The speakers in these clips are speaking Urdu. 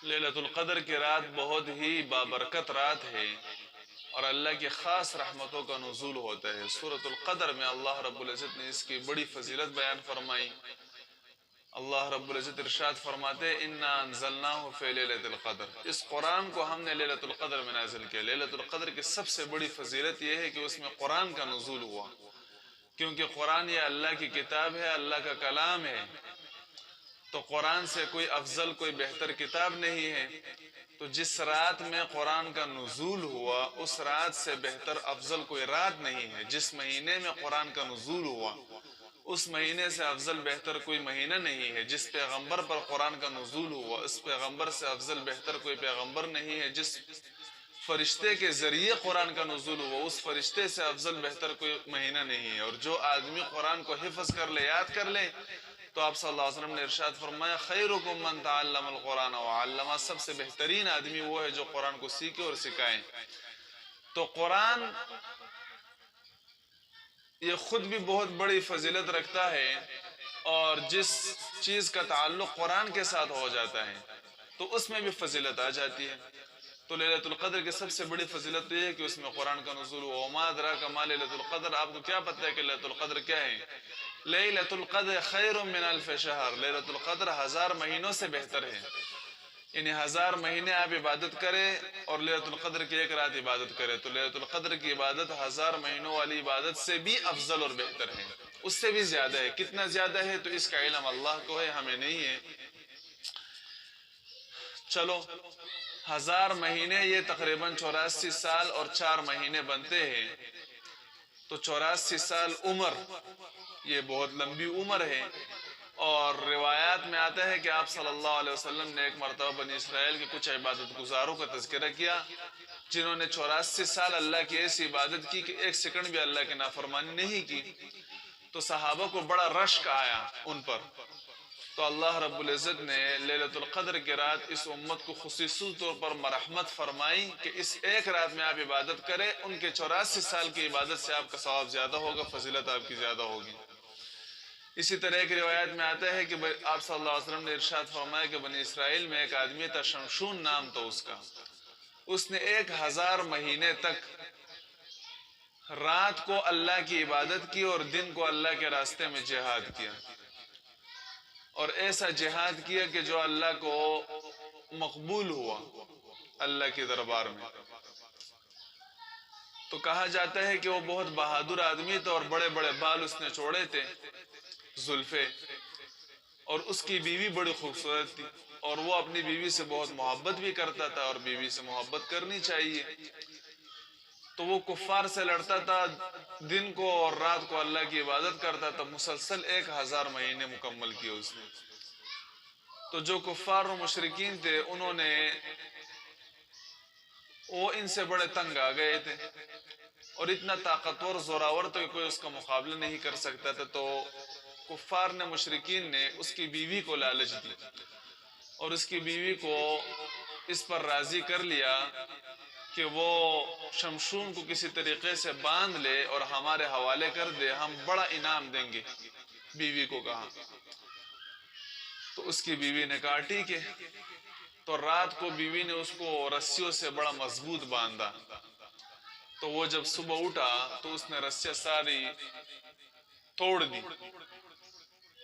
لیلۃ القدر کی رات بہت ہی بابرکت رات ہے اور اللہ کی خاص رحمتوں کا نزول ہوتا ہے۔ سورۃ القدر میں اللہ رب العزت نے اس کی بڑی فضیلت بیان فرمائی۔ اللہ رب العزت ارشاد فرماتے ہیں انا انزلناہ فی لیلۃ القدر، اس قرآن کو ہم نے لیلۃ القدر میں نازل کیا۔ لیلۃ القدر کی سب سے بڑی فضیلت یہ ہے کہ اس میں قرآن کا نزول ہوا، کیونکہ قرآن یہ اللہ کی کتاب ہے، اللہ کا کلام ہے، تو قرآن سے کوئی افضل کوئی بہتر کتاب نہیں ہے۔ تو جس رات میں قرآن کا نزول ہوا اس رات سے بہتر افضل کوئی رات نہیں ہے۔ جس مہینے میں قرآن کا نزول ہوا اس مہینے سے افضل بہتر کوئی مہینہ نہیں ہے۔ جس پیغمبر پر قرآن کا نزول ہوا اس پیغمبر سے افضل بہتر کوئی پیغمبر نہیں ہے۔ جس فرشتے کے ذریعے قرآن کا نزول ہوا اس فرشتے سے افضل بہتر کوئی مہینہ نہیں ہے۔ اور جو آدمی قرآن کو حفظ کر لے، یاد کر لے، تو آپ صلی اللہ علیہ وسلم نے ارشاد فرمایا خیرکم من تعلم القرآن وعلمہ، سب سے بہترین آدمی وہ ہے جو قرآن کو سیکھے اور سکھائے۔ تو قرآن یہ خود بھی بہت بڑی فضیلت رکھتا ہے، اور جس چیز کا تعلق قرآن کے ساتھ ہو جاتا ہے تو اس میں بھی فضیلت آ جاتی ہے۔ تو لیلۃ القدر کی سب سے بڑی فضیلت یہ ہے کہ اس میں قرآن کا نزول ہوا۔ وما ادراک ما لیلۃ القدر، آپ کو کیا پتہ ہے کہ لیلۃ القدر کیا ہے؟ لیلۃ القدر خیر من الف شہر، لیلۃ القدر 1000 مہینوں سے بہتر ہے۔ یعنی 1000 مہینے آپ عبادت کریں اور لیلۃ القدر کی ایک رات عبادت کریں تو لیلۃ القدر کی عبادت 1000 مہینوں والی عبادت سے بھی افضل اور بہتر ہے، اس سے بھی زیادہ ہے۔ کتنا زیادہ ہے تو اس کا علم اللہ کو ہے، ہمیں نہیں ہے۔ چلو 1000 مہینے یہ تقریباً 84 سال اور 4 مہینے بنتے ہیں، تو 84 سال عمر یہ بہت لمبی عمر ہے۔ اور روایات میں آتا ہے کہ آپ صلی اللہ علیہ وسلم نے ایک مرتبہ بنی اسرائیل کے کچھ عبادت گزاروں کا تذکرہ کیا جنہوں نے 84 سال اللہ کی ایسی عبادت کی کہ ایک سیکنڈ بھی اللہ کی نافرمانی نہیں کی، تو صحابہ کو بڑا رشک آیا ان پر۔ تو اللہ رب العزت نے لیلۃ القدر کی رات اس امت کو خصوصی طور پر مرحمت فرمائی کہ اس ایک رات میں آپ عبادت کریں، ان کے 84 سال کی عبادت سے آپ کا ثواب زیادہ ہوگا، فضیلت آپ کی زیادہ ہوگی۔ اسی طرح ایک روایت میں آتا ہے کہ آپ صلی اللہ علیہ وسلم نے ارشاد فرمایا کہ بنی اسرائیل میں ایک آدمی تھا، شمشون نام تھا اس کا، اس نے 1000 مہینے تک رات کو اللہ کی عبادت کی اور دن کو اللہ کے راستے میں جہاد کیا، اور ایسا جہاد کیا کہ جو اللہ کو مقبول ہوا اللہ کے دربار میں۔ تو کہا جاتا ہے کہ وہ بہت بہادر آدمی تھا اور بڑے بڑے بال اس نے چھوڑے تھے، زلفے، اور اس کی بیوی بڑی خوبصورت تھی اور وہ اپنی بیوی سے بہت محبت بھی کرتا تھا، اور بیوی سے محبت کرنی چاہیے۔ تو وہ کفار سے لڑتا تھا، دن کو اور رات کو اللہ کی عبادت کرتا تھا، مسلسل 1000 مہینے مکمل کیے اس نے۔ تو جو کفار و مشرکین تھے انہوں نے وہ ان سے بڑے تنگ آ گئے تھے اور اتنا طاقتور زوراور تو کہ کوئی اس کا مقابلہ نہیں کر سکتا تھا۔ تو کفار نے، مشرکین نے اس کی بیوی کو لالچ دی اور اس کی بیوی کو اس پر راضی کر لیا کہ وہ شمشون کو کسی طریقے سے باندھ لے اور ہمارے حوالے کر دے، ہم بڑا انعام دیں گے۔ بیوی کو کہا تو اس کی بیوی نے کہا ٹھیک ہے۔ تو رات کو بیوی نے اس کو رسیوں سے بڑا مضبوط باندھا، تو وہ جب صبح اٹھا تو اس نے رسیاں ساری توڑ دی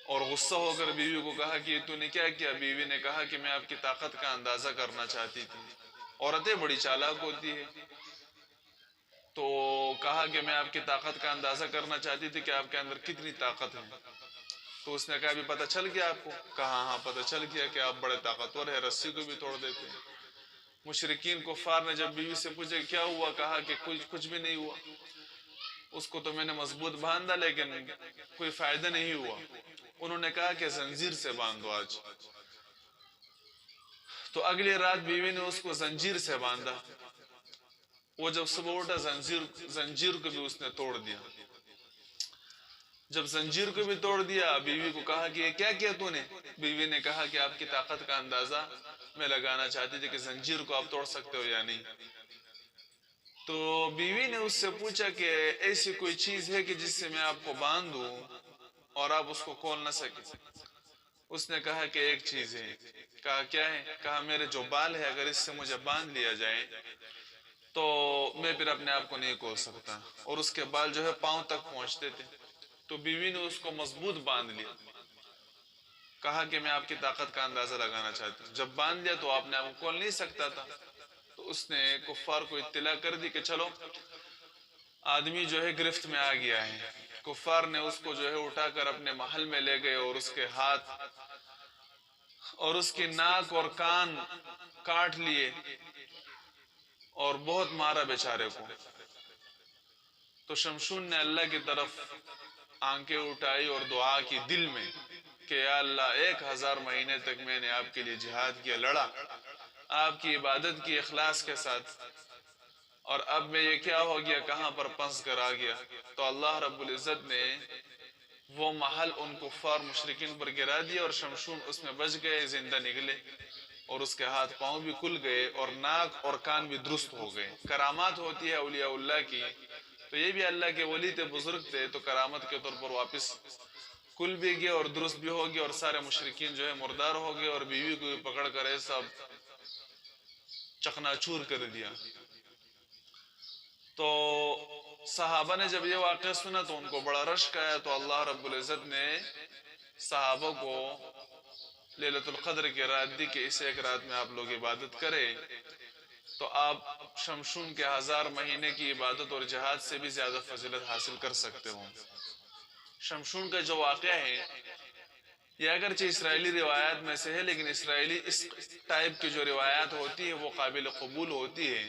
اور غصہ ہو کر بیوی کو کہا کہ تو نے کیا کیا؟ بیوی نے کہا کہ میں آپ کی طاقت کا اندازہ کرنا چاہتی تھی۔ عورتیں بڑی چالاک ہوتی ہے، تو کہا کہ میں آپ کی طاقت کا اندازہ کرنا چاہتی تھی کہ آپ کے اندر کتنی طاقت ہے۔ تو اس نے کہا ابھی پتہ چل گیا آپ کو؟ کہا ہاں پتہ چل گیا کہ آپ بڑے طاقتور ہیں، رسی کو بھی توڑ دیتے ہیں۔ مشرکین کفار نے جب بیوی سے پوچھا کیا ہوا، کہا کہ کچھ بھی نہیں ہوا، اس کو تو میں نے مضبوط باندھا لیکن کوئی فائدہ نہیں ہوا۔ انہوں نے کہا کہ زنجیر سے باندھو آج۔ تو اگلی رات بیوی نے اس کو زنجیر سے باندھا، وہ جب صبح اٹھا زنجیر کو بھی اس نے توڑ دیا۔ جب زنجیر کو بھی توڑ دیا بیوی کو کہا کہ یہ کیا کیا تو نے؟ بیوی نے کہا کہ آپ کی طاقت کا اندازہ میں لگانا چاہتی تھی کہ زنجیر کو آپ توڑ سکتے ہو یا نہیں۔ تو بیوی نے اس سے پوچھا کہ ایسی کوئی چیز ہے کہ جس سے میں آپ کو باندھوں اور آپ اس کو کھول نہ سکے؟ اس نے کہا کہ ایک چیز ہے. کہا کیا ہے؟ کہا میرے جو بال ہے اگر اس سے مجھے باندھ لیا جائے تو میں پھر اپنے آپ کو نہیں کھول سکتا. اور اس کے بال جو ہے پاؤں تک پہنچتے تھے. تو بیوی نے اس کو مضبوط باندھ لیا. کہا کہ میں آپ کی طاقت کا اندازہ لگانا چاہتی ہوں. جب باندھ لیا تو آپ نے آپ کو کھول نہیں سکتا تھا. تو اس نے کفار کو اطلاع کر دی کہ چلو آدمی جو ہے گرفت میں آ گیا ہے. کفار نے اس کو جو ہے اٹھا کر اپنے محل میں لے گئے اور اس کے ہاتھ اور اس کی ناک اور کان کاٹ لیے اور بہت مارا بیچارے کو. تو شمشون نے اللہ کی طرف آنکھیں اٹھائی اور دعا کی دل میں کہ یا اللہ 1000 مہینے تک میں نے آپ کے لیے جہاد کیا، لڑا، آپ کی عبادت کی اخلاص کے ساتھ، اور اب میں یہ کیا ہو گیا، کہاں پر پھنس کر آ گیا. تو اللہ رب العزت نے وہ محل ان کفار مشرکین پر گرا دیا اور شمشون اس میں بچ گئے، زندہ نکلے اور اس کے ہاتھ پاؤں بھی کھل گئے اور ناک اور کان بھی درست ہو گئے. کرامات ہوتی ہے اولیاء اللہ کی، تو یہ بھی اللہ کے ولی تھے، بزرگ تھے، تو کرامت کے طور پر واپس کل بھی گئے اور درست بھی ہو گئے اور سارے مشرکین جو ہے مردار ہو گئے اور بیوی کو بھی پکڑ کر ایسا چکنا چور کر دیا. تو صحابہ نے جب یہ واقعہ سنا تو ان کو بڑا رشک آیا. تو اللہ رب العزت نے صحابہ کو لیلۃ القدر کی رات دی کہ اس ایک رات میں آپ لوگ عبادت کریں تو آپ شمشون کے 1000 مہینے کی عبادت اور جہاد سے بھی زیادہ فضیلت حاصل کر سکتے ہوں. شمشون کا جو واقعہ ہے یہ اگرچہ اسرائیلی روایات میں سے ہے، لیکن اسرائیلی اس ٹائپ کی جو روایات ہوتی ہے وہ قابل قبول ہوتی ہے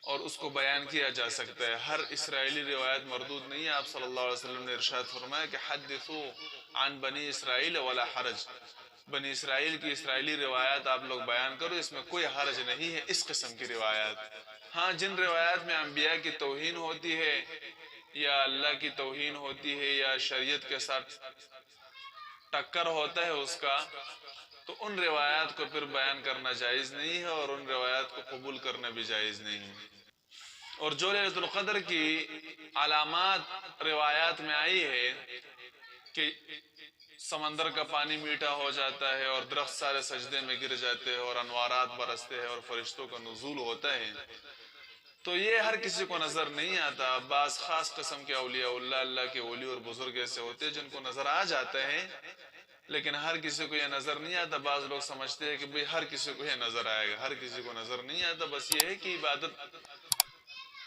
اور اس کو بیان کیا جا سکتا ہے. ہر اسرائیلی روایت مردود نہیں ہے. آپ صلی اللہ علیہ وسلم نے ارشاد فرمایا کہ حدثوا عن بنی اسرائیل ولا حرج، بنی اسرائیل کی اسرائیلی روایات آپ لوگ بیان کرو، اس میں کوئی حرج نہیں ہے. اس قسم کی روایات، ہاں جن روایات میں انبیاء کی توہین ہوتی ہے یا اللہ کی توہین ہوتی ہے یا شریعت کے ساتھ ٹکر ہوتا ہے اس کا، تو ان روایات کو پھر بیان کرنا جائز نہیں ہے اور ان روایات کو قبول کرنا بھی جائز نہیں ہے. اور جو لیلۃ القدر کی علامات روایات میں آئی ہے کہ سمندر کا پانی میٹھا ہو جاتا ہے اور درخت سارے سجدے میں گر جاتے ہیں اور انوارات برستے ہیں اور فرشتوں کا نزول ہوتا ہے، تو یہ ہر کسی کو نظر نہیں آتا. بعض خاص قسم کے اولیاء اللہ، اللہ کے ولی اور بزرگ ایسے ہوتے ہیں جن کو نظر آ جاتا ہے، لیکن ہر کسی کو یہ نظر نہیں آتا. بعض لوگ سمجھتے ہیں کہ بھئی ہر کسی کو یہ نظر آئے گا، ہر کسی کو نظر نہیں آتا. بس یہ ہے کہ عبادت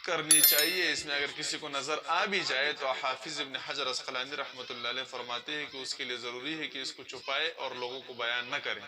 کرنی چاہیے. اس میں اگر کسی کو نظر آ بھی جائے تو حافظ ابن حجر عسقلانی رحمۃ اللہ علیہ فرماتے ہیں کہ اس کے لیے ضروری ہے کہ اس کو چھپائے اور لوگوں کو بیان نہ کریں.